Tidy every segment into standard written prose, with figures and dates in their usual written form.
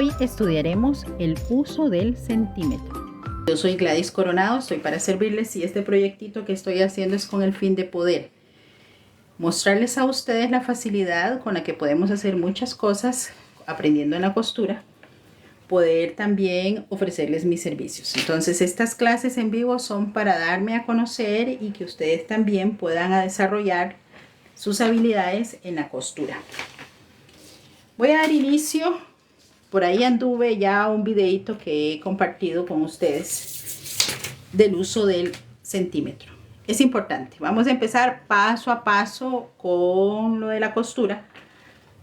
Hoy estudiaremos el uso del centímetro. Yo soy Gladys Coronado, estoy para servirles y este proyectito que estoy haciendo es con el fin de poder mostrarles a ustedes la facilidad con la que podemos hacer muchas cosas aprendiendo en la costura, poder también ofrecerles mis servicios. Entonces estas clases en vivo son para darme a conocer y que ustedes también puedan desarrollar sus habilidades en la costura. Voy a dar inicio. Por ahí anduve ya un videito que he compartido con ustedes del uso del centímetro. Es importante. Vamos a empezar paso a paso con lo de la costura,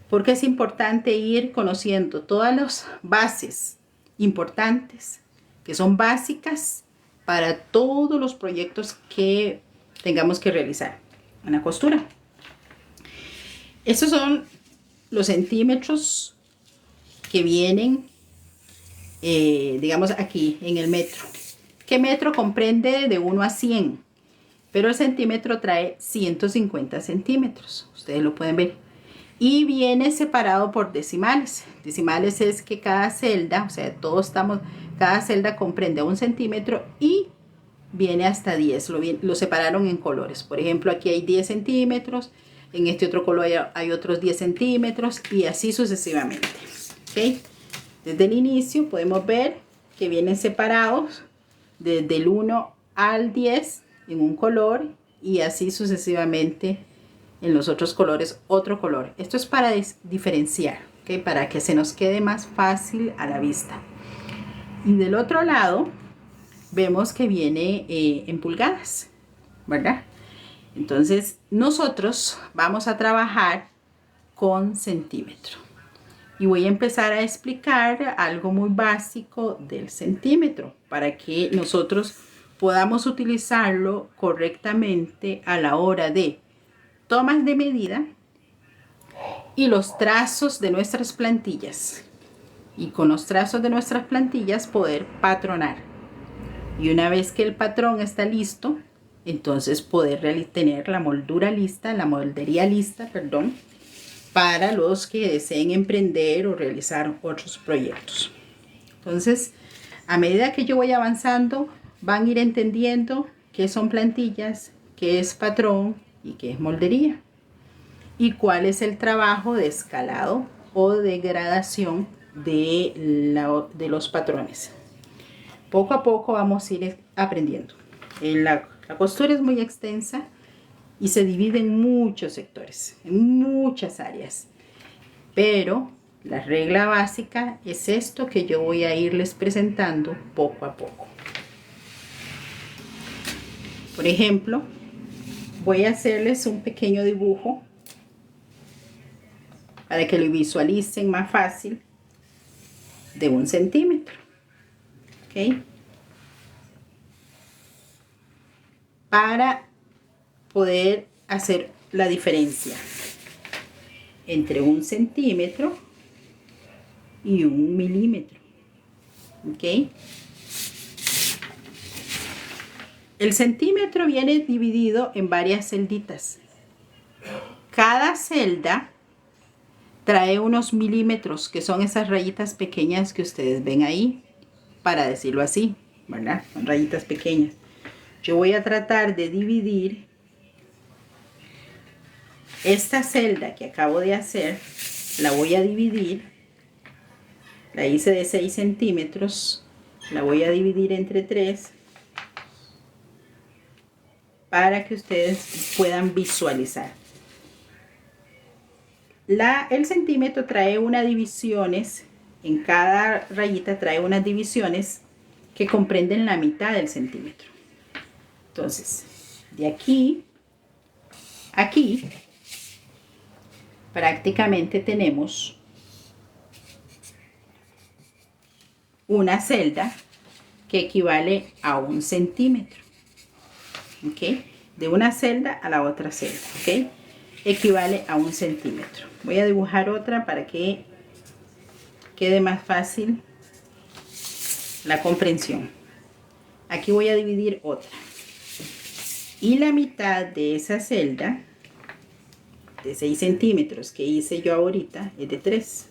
porque es importante ir conociendo todas las bases importantes que son básicas para todos los proyectos que tengamos que realizar en la costura. Estos son los centímetros que vienen, digamos aquí en el metro. ¿Qué metro comprende de 1 a 100? Pero el centímetro trae 150 centímetros. Ustedes lo pueden ver. Y viene separado por decimales. Decimales es que cada celda, o sea, cada celda comprende 1 centímetro y viene hasta 10. Lo separaron en colores. Por ejemplo, aquí hay 10 centímetros. En este otro color hay otros 10 centímetros y así sucesivamente. ¿Okay? Desde el inicio podemos ver que vienen separados desde el 1 al 10 en un color y así sucesivamente en los otros colores otro color. Esto es para diferenciar, ¿okay? Para que se nos quede más fácil a la vista. Y del otro lado vemos que viene en pulgadas, ¿verdad? Entonces nosotros vamos a trabajar con centímetro. Y voy a empezar a explicar algo muy básico del centímetro para que nosotros podamos utilizarlo correctamente a la hora de tomas de medida y los trazos de nuestras plantillas. Y con los trazos de nuestras plantillas poder patronar. Y una vez que el patrón está listo, entonces poder tener la moldura lista, la moldería lista, perdón, para los que deseen emprender o realizar otros proyectos. Entonces, a medida que yo voy avanzando, van a ir entendiendo qué son plantillas, qué es patrón y qué es moldería. Y cuál es el trabajo de escalado o de gradación de los patrones. Poco a poco vamos a ir aprendiendo. La costura es muy extensa y se divide en muchos sectores, en muchas áreas. Pero la regla básica es esto que yo voy a irles presentando poco a poco. Por ejemplo, voy a hacerles un pequeño dibujo para que lo visualicen más fácil de 1 centímetro. ¿Okay? Para poder hacer la diferencia entre 1 centímetro y 1 milímetro. ¿Ok? El centímetro viene dividido en varias celditas. Cada celda trae unos milímetros, que son esas rayitas pequeñas que ustedes ven ahí, para decirlo así, ¿verdad? Son rayitas pequeñas. Yo voy a tratar de dividir esta celda que acabo de hacer, la voy a dividir, la hice de 6 centímetros, la voy a dividir entre 3 para que ustedes puedan visualizar. El centímetro trae unas divisiones, en cada rayita trae unas divisiones que comprenden la mitad del centímetro. Entonces, de aquí a aquí, prácticamente tenemos una celda que equivale a 1 centímetro. ¿Ok? De una celda a la otra celda. ¿Ok? Equivale a 1 centímetro. Voy a dibujar otra para que quede más fácil la comprensión. Aquí voy a dividir otra. Y la mitad de esa celda de 6 centímetros que hice yo ahorita es de 3.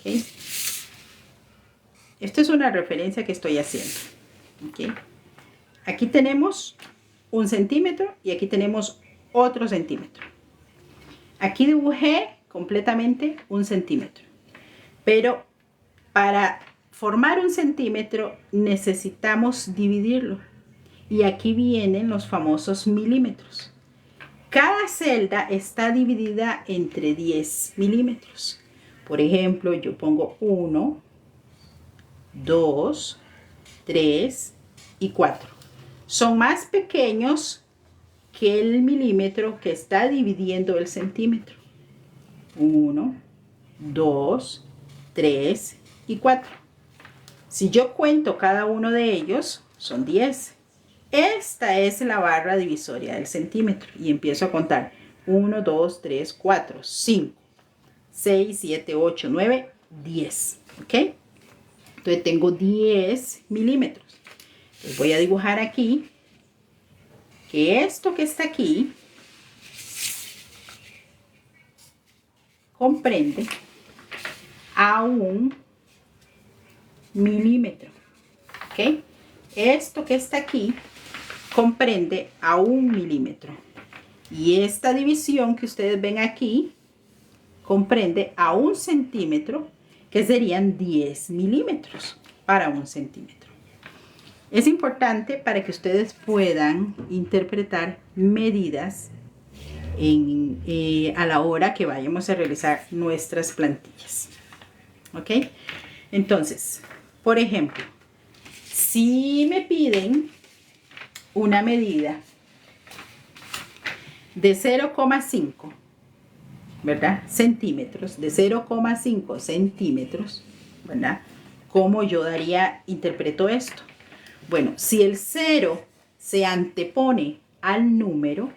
¿ok? Esto es una referencia que estoy haciendo, ¿ok? Aquí tenemos 1 centímetro y aquí tenemos otro centímetro. Aquí dibujé completamente 1 centímetro, pero para formar 1 centímetro necesitamos dividirlo. Y aquí vienen los famosos milímetros. Cada celda está dividida entre 10 milímetros. Por ejemplo, yo pongo 1, 2, 3 y 4. Son más pequeños que el milímetro que está dividiendo el centímetro. 1, 2, 3 y 4. Si yo cuento cada uno de ellos, son 10. Esta es la barra divisoria del centímetro. Y empiezo a contar. 1, 2, 3, 4, 5, 6, 7, 8, 9, 10. ¿Ok? Entonces tengo 10 milímetros. Entonces voy a dibujar aquí que esto que está aquí comprende a 1 milímetro. ¿Ok? Esto que está aquí comprende a 1 milímetro. Y esta división que ustedes ven aquí comprende a 1 centímetro, que serían 10 milímetros para 1 centímetro. Es importante para que ustedes puedan interpretar medidas a la hora que vayamos a realizar nuestras plantillas. ¿Ok? Entonces, por ejemplo, si me piden una medida de 0,5, ¿verdad? Centímetros, de 0,5 centímetros, ¿verdad? ¿Cómo yo interpreto esto? Bueno, si el 0 se antepone al número,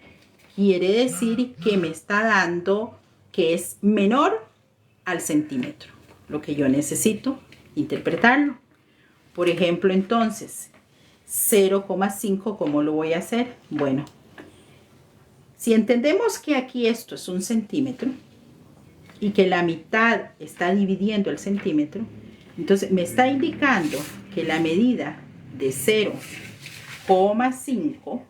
quiere decir que me está dando que es menor al centímetro, lo que yo necesito interpretarlo. Por ejemplo, entonces, 0,5, ¿cómo lo voy a hacer? Bueno, si entendemos que aquí esto es 1 centímetro y que la mitad está dividiendo el centímetro, entonces me está indicando que la medida de 0,5, ¿ok?,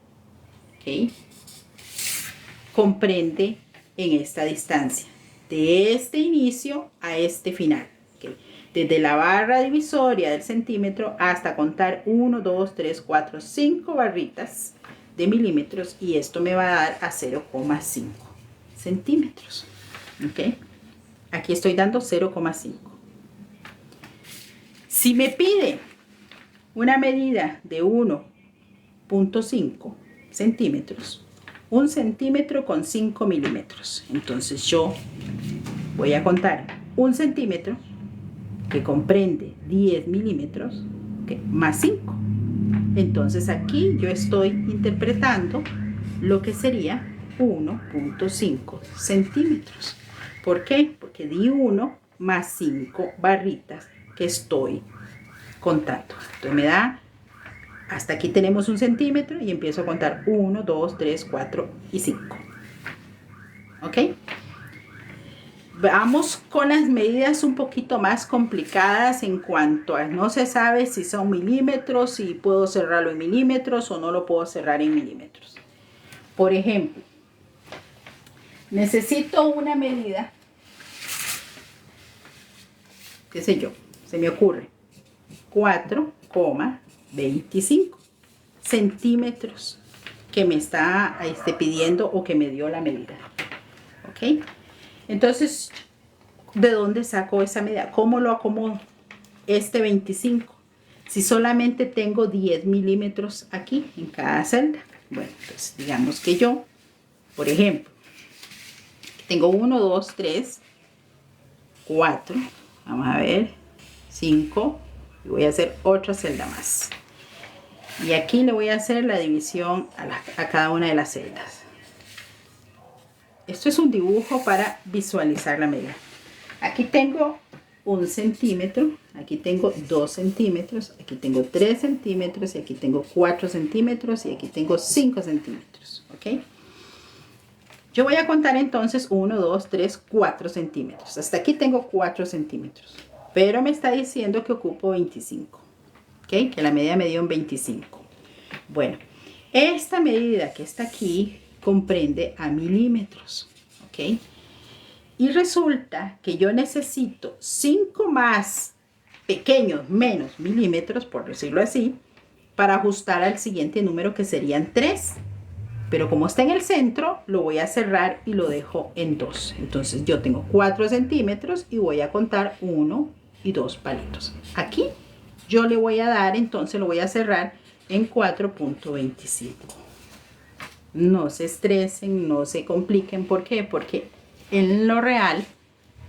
comprende en esta distancia, de este inicio a este final, ¿okay?, desde la barra divisoria del centímetro hasta contar 1, 2, 3, 4, 5 barritas de milímetros, y esto me va a dar a 0,5 centímetros. ¿Ok? Aquí estoy dando 0,5. Si me pide una medida de 1,5 centímetros, 1 centímetro con 5 milímetros, entonces yo voy a contar 1 centímetro que comprende 10 milímetros, ¿okay?, más 5. Entonces aquí yo estoy interpretando lo que sería 1,5 centímetros. ¿Por qué? Porque di 1 más 5 barritas que estoy contando. Entonces me da, hasta aquí tenemos 1 centímetro y empiezo a contar 1, 2, 3, 4 y 5. ¿Ok? Vamos con las medidas un poquito más complicadas en cuanto a no se sabe si son milímetros, si puedo cerrarlo en milímetros o no lo puedo cerrar en milímetros. Por ejemplo, necesito una medida, qué sé yo, se me ocurre 4,25 centímetros que me está pidiendo o que me dio la medida. ¿Ok? Entonces, ¿de dónde saco esa medida? ¿Cómo lo acomodo? 25. Si solamente tengo 10 milímetros aquí en cada celda. Bueno, entonces digamos que yo, por ejemplo, tengo 1, 2, 3, 4, vamos a ver, 5, y voy a hacer otra celda más. Y aquí le voy a hacer la división a cada una de las celdas. Esto es un dibujo para visualizar la medida. Aquí tengo 1 centímetro, aquí tengo 2 centímetros, aquí tengo 3 centímetros, y aquí tengo 4 centímetros, y aquí tengo 5 centímetros. ¿Ok? Yo voy a contar entonces 1, 2, 3, 4 centímetros. Hasta aquí tengo 4 centímetros. Pero me está diciendo que ocupo 25. ¿Ok? Que la medida me dio en 25. Bueno, esta medida que está aquí comprende a milímetros. ¿Ok? Y resulta que yo necesito 5 más pequeños menos milímetros, por decirlo así, para ajustar al siguiente número que serían 3. Pero como está en el centro, lo voy a cerrar y lo dejo en 2. Entonces yo tengo 4 centímetros y voy a contar 1 y 2 palitos. Aquí yo le voy a dar, entonces lo voy a cerrar en 4.25. No se estresen, no se compliquen. ¿Por qué? Porque en lo real,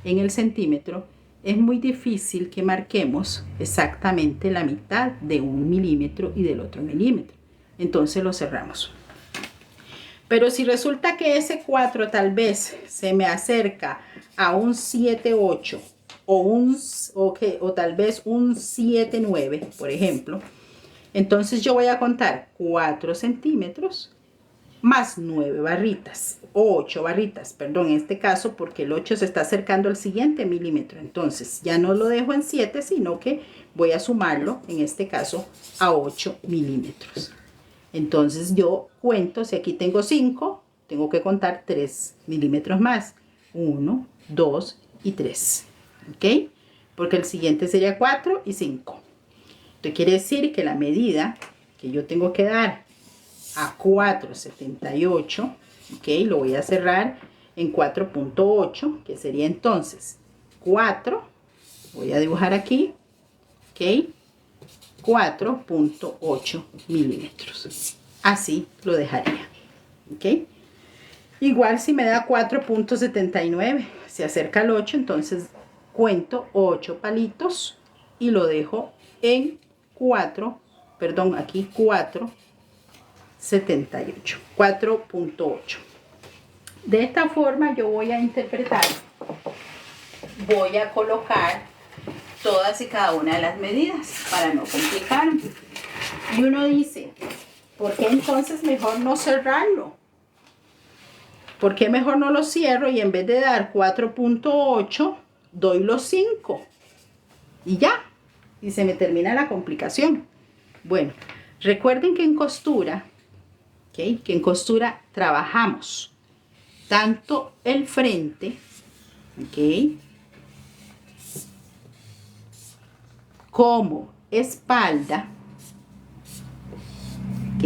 en el centímetro, es muy difícil que marquemos exactamente la mitad de un milímetro y del otro milímetro. Entonces lo cerramos. Pero si resulta que ese 4 tal vez se me acerca a un 7,8 o tal vez un 7,9, por ejemplo, entonces yo voy a contar 4 centímetros más 9 barritas, o 8 barritas, perdón, en este caso porque el 8 se está acercando al siguiente milímetro. Entonces ya no lo dejo en 7, sino que voy a sumarlo, en este caso, a 8 milímetros. Entonces yo cuento, si aquí tengo 5, tengo que contar 3 milímetros más. 1, 2 y 3. ¿Ok? Porque el siguiente sería 4 y 5. Esto quiere decir que la medida que yo tengo que dar a 4,78, ¿ok? Lo voy a cerrar en 4.8, que sería entonces 4. Voy a dibujar aquí, ¿ok? 4.8 milímetros. Así lo dejaría. ¿Ok? Igual si me da 4.79, se acerca al 8, entonces cuento 8 palitos y lo dejo en 4, perdón, aquí 4.78, 4.8. De esta forma yo voy a interpretar, voy a colocar todas y cada una de las medidas para no complicarme. Y uno dice, ¿por qué entonces mejor no cerrarlo? ¿Por qué mejor no lo cierro y en vez de dar 4.8 doy los 5? Y ya, y se me termina la complicación. Bueno, recuerden que en costura, ¿okay? Que en costura trabajamos tanto el frente, ¿ok? Como espalda, ¿ok?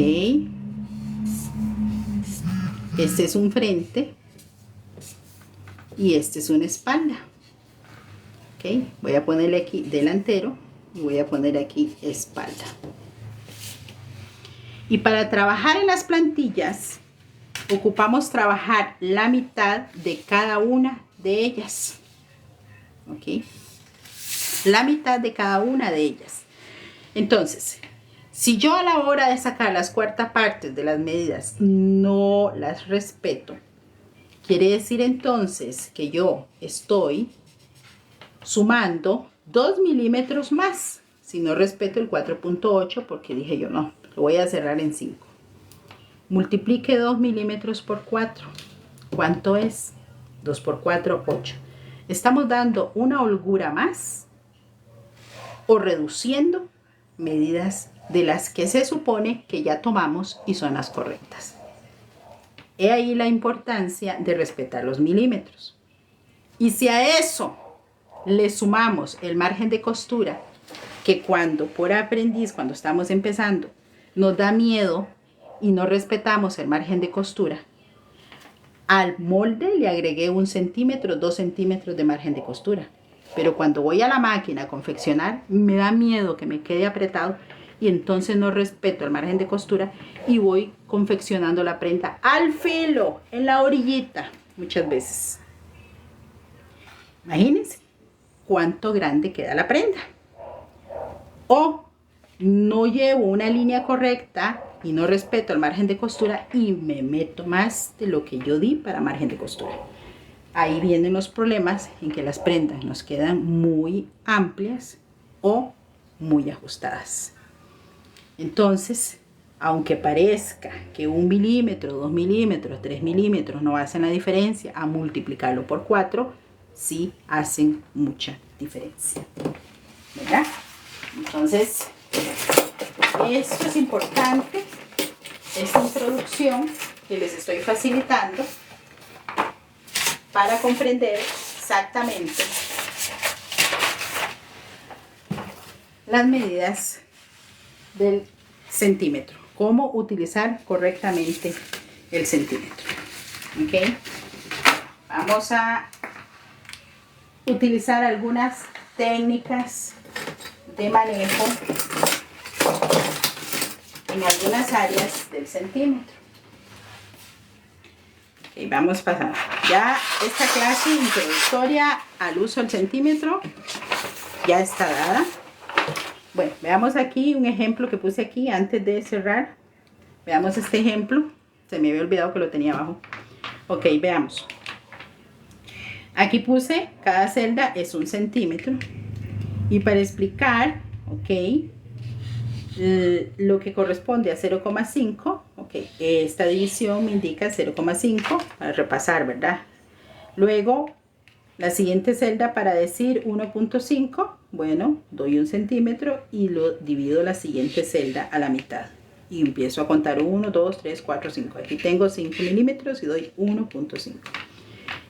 Este es un frente y este es una espalda, ¿ok? Voy a ponerle aquí delantero y voy a poner aquí espalda. Y para trabajar en las plantillas, ocupamos trabajar la mitad de cada una de ellas, ¿ok? La mitad de cada una de ellas. Entonces, si yo a la hora de sacar las cuartas partes de las medidas no las respeto, quiere decir entonces que yo estoy sumando 2 milímetros más. Si no respeto el 4.8, porque dije yo no, lo voy a cerrar en 5. Multiplique 2 milímetros por 4. ¿Cuánto es? 2 por 4, 8. Estamos dando una holgura más o reduciendo medidas de las que se supone que ya tomamos y son las correctas. He ahí la importancia de respetar los milímetros. Y si a eso le sumamos el margen de costura, que cuando por aprendiz, cuando estamos empezando, nos da miedo y no respetamos el margen de costura, al molde le agregué 1 centímetro, 2 centímetros de margen de costura. Pero cuando voy a la máquina a confeccionar, me da miedo que me quede apretado y entonces no respeto el margen de costura y voy confeccionando la prenda al filo, en la orillita, muchas veces. Imagínense cuánto grande queda la prenda. O no llevo una línea correcta y no respeto el margen de costura y me meto más de lo que yo di para margen de costura. Ahí vienen los problemas en que las prendas nos quedan muy amplias o muy ajustadas. Entonces, aunque parezca que 1 milímetro, 2 milímetros, 3 milímetros no hacen la diferencia, a multiplicarlo por 4, sí hacen mucha diferencia, ¿verdad? Entonces, esto es importante, esta introducción que les estoy facilitando para comprender exactamente las medidas del centímetro, cómo utilizar correctamente el centímetro. ¿Ok? Vamos a utilizar algunas técnicas de manejo en algunas áreas del centímetro. Okay, vamos pasando. Ya esta clase introductoria al uso del centímetro ya está dada. Bueno, veamos aquí un ejemplo que puse aquí antes de cerrar. Veamos este ejemplo. Se me había olvidado que lo tenía abajo. Ok, veamos. Aquí puse, cada celda es 1 centímetro. Y para explicar, ok, lo que corresponde a 0,5, ok, esta división me indica 0,5, para repasar, ¿verdad? Luego, la siguiente celda para decir 1,5, bueno, doy 1 centímetro y lo divido la siguiente celda a la mitad. Y empiezo a contar 1, 2, 3, 4, 5. Aquí tengo 5 milímetros y doy 1,5.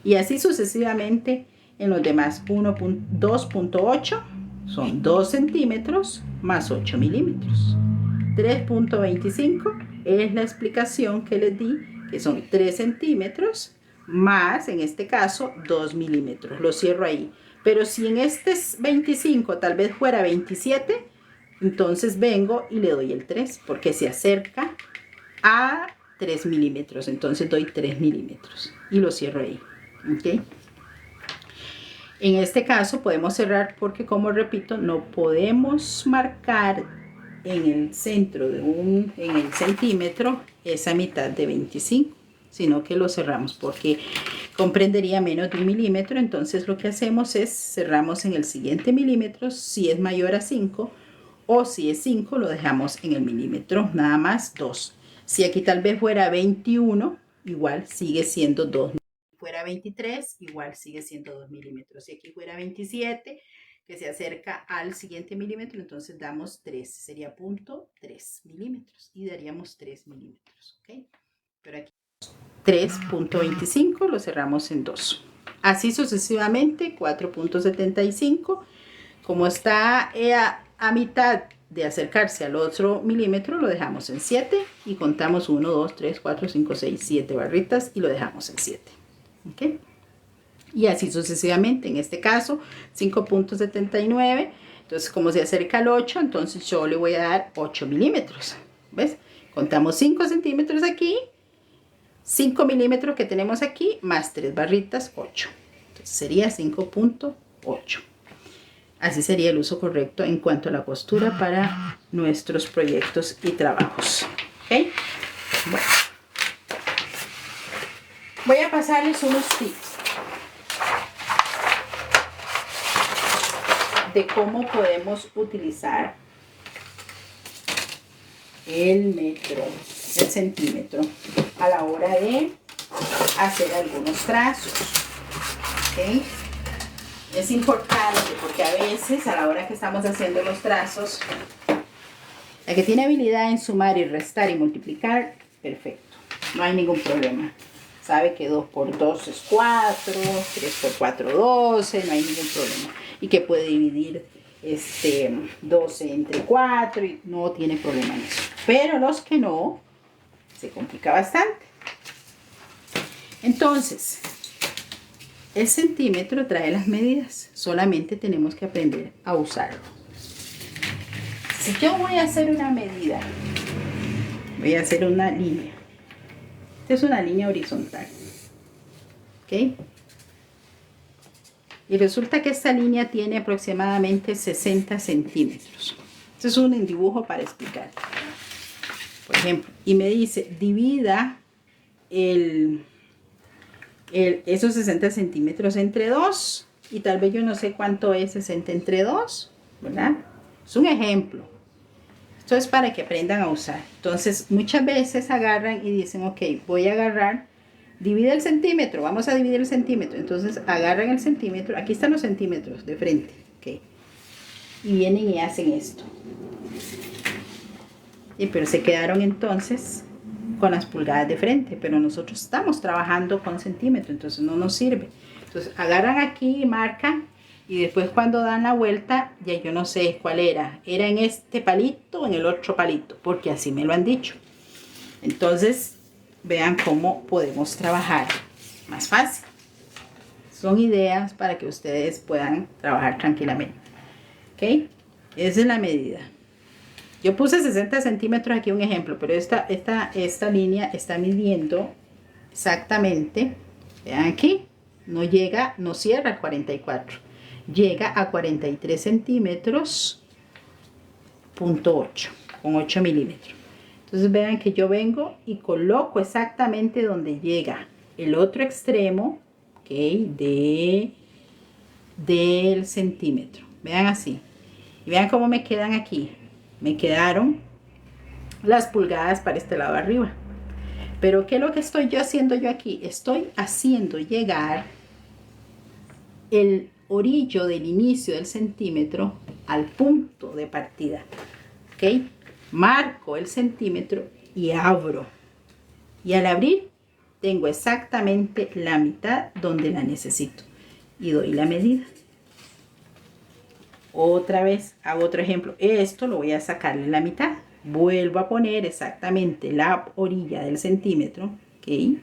Y así sucesivamente en los demás. 2,8 son 2 centímetros más 8 milímetros. 3,25 es la explicación que les di, que son 3 centímetros más, en este caso, 2 milímetros. Lo cierro ahí. Pero si en este 25 tal vez fuera 27, entonces vengo y le doy el 3, porque se acerca a 3 milímetros. Entonces doy 3 milímetros y lo cierro ahí. ¿Okay? En este caso podemos cerrar porque, como repito, no podemos marcar en el centro en el centímetro esa mitad de 25, sino que lo cerramos porque comprendería menos de 1 milímetro. Entonces lo que hacemos es cerramos en el siguiente milímetro si es mayor a 5, o si es 5 lo dejamos en el milímetro, nada más 2. Si aquí tal vez fuera 21, igual sigue siendo 2. Si fuera 23, igual sigue siendo 2 milímetros. Si aquí fuera 27, que se acerca al siguiente milímetro, entonces damos 3, sería 0,3 milímetros y daríamos 3 milímetros, ¿ok? Pero aquí 3,25 lo cerramos en 2. Así sucesivamente, 4,75, como está a mitad de acercarse al otro milímetro, lo dejamos en 7 y contamos 1, 2, 3, 4, 5, 6, 7 barritas y lo dejamos en 7. ¿Ok? Y así sucesivamente. En este caso, 5,79. Entonces, como se acerca al 8, entonces yo le voy a dar 8 milímetros. ¿Ves? Contamos 5 centímetros aquí, 5 milímetros que tenemos aquí, más 3 barritas, 8. Entonces sería 5,8. Así sería el uso correcto en cuanto a la costura para nuestros proyectos y trabajos. ¿Ok? Bueno. Voy a pasarles unos tips de cómo podemos utilizar el metro, el centímetro, a la hora de hacer algunos trazos. ¿Ok? Es importante porque a veces a la hora que estamos haciendo los trazos, la que tiene habilidad en sumar y restar y multiplicar, perfecto, no hay ningún problema. Sabe que 2 por 2 es 4, 3 por 4 12, no hay ningún problema. Y que puede dividir 12 entre 4 y no tiene problema en eso. Pero los que no, se complica bastante. Entonces, el centímetro trae las medidas, solamente tenemos que aprender a usarlo. Si yo voy a hacer una medida, voy a hacer una línea. Esta es una línea horizontal. ¿Ok? Y resulta que esta línea tiene aproximadamente 60 centímetros. Este es un dibujo para explicar. Por ejemplo, y me dice, divida esos 60 centímetros entre 2. Y tal vez yo no sé cuánto es 60 entre 2, ¿verdad? Es un ejemplo. Esto es para que aprendan a usar. Entonces, muchas veces agarran y dicen, ok, voy a agarrar, divide el centímetro, vamos a dividir el centímetro. Entonces, agarran el centímetro, aquí están los centímetros de frente, ok. Y vienen y hacen esto. Pero se quedaron entonces con las pulgadas de frente, pero nosotros estamos trabajando con centímetros, entonces no nos sirve. Entonces, agarran aquí y marcan. Y después cuando dan la vuelta, ya yo no sé cuál era. ¿Era en este palito o en el otro palito? Porque así me lo han dicho. Entonces, vean cómo podemos trabajar más fácil. Son ideas para que ustedes puedan trabajar tranquilamente. ¿Ok? Esa es la medida. Yo puse 60 centímetros aquí un ejemplo, pero esta línea está midiendo exactamente. Vean aquí. No llega, no cierra el 44. Llega a 43 centímetros, punto 8, con 8 milímetros. Entonces vean que yo vengo y coloco exactamente donde llega el otro extremo, ok, del centímetro. Vean así. Y vean cómo me quedan aquí. Me quedaron las pulgadas para este lado arriba. Pero ¿qué es lo que estoy yo haciendo yo aquí? Estoy haciendo llegar el orillo del inicio del centímetro al punto de partida. ¿Ok? Marco el centímetro y abro. Y al abrir tengo exactamente la mitad donde la necesito. Y doy la medida. Otra vez hago otro ejemplo. Esto lo voy a sacarle la mitad. Vuelvo a poner exactamente la orilla del centímetro. ¿Ok?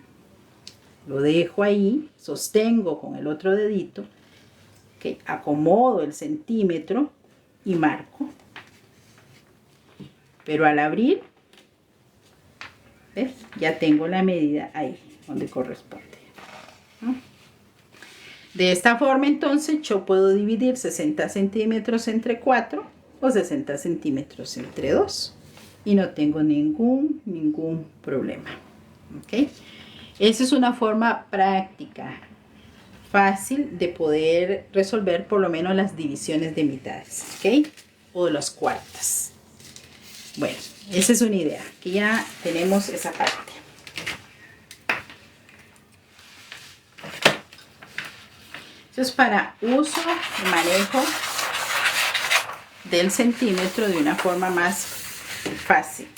Lo dejo ahí. Sostengo con el otro dedito. Okay, acomodo el centímetro y marco. Pero al abrir, ¿ves? Ya tengo la medida ahí donde corresponde. ¿No? De esta forma, entonces, yo puedo dividir 60 centímetros entre 4 o 60 centímetros entre 2. Y no tengo ningún problema. ¿Ok? Esa es una forma práctica, fácil de poder resolver por lo menos las divisiones de mitades, ¿ok? O de las cuartas. Bueno, esa es una idea, que ya tenemos esa parte. Eso es para uso y manejo del centímetro de una forma más fácil.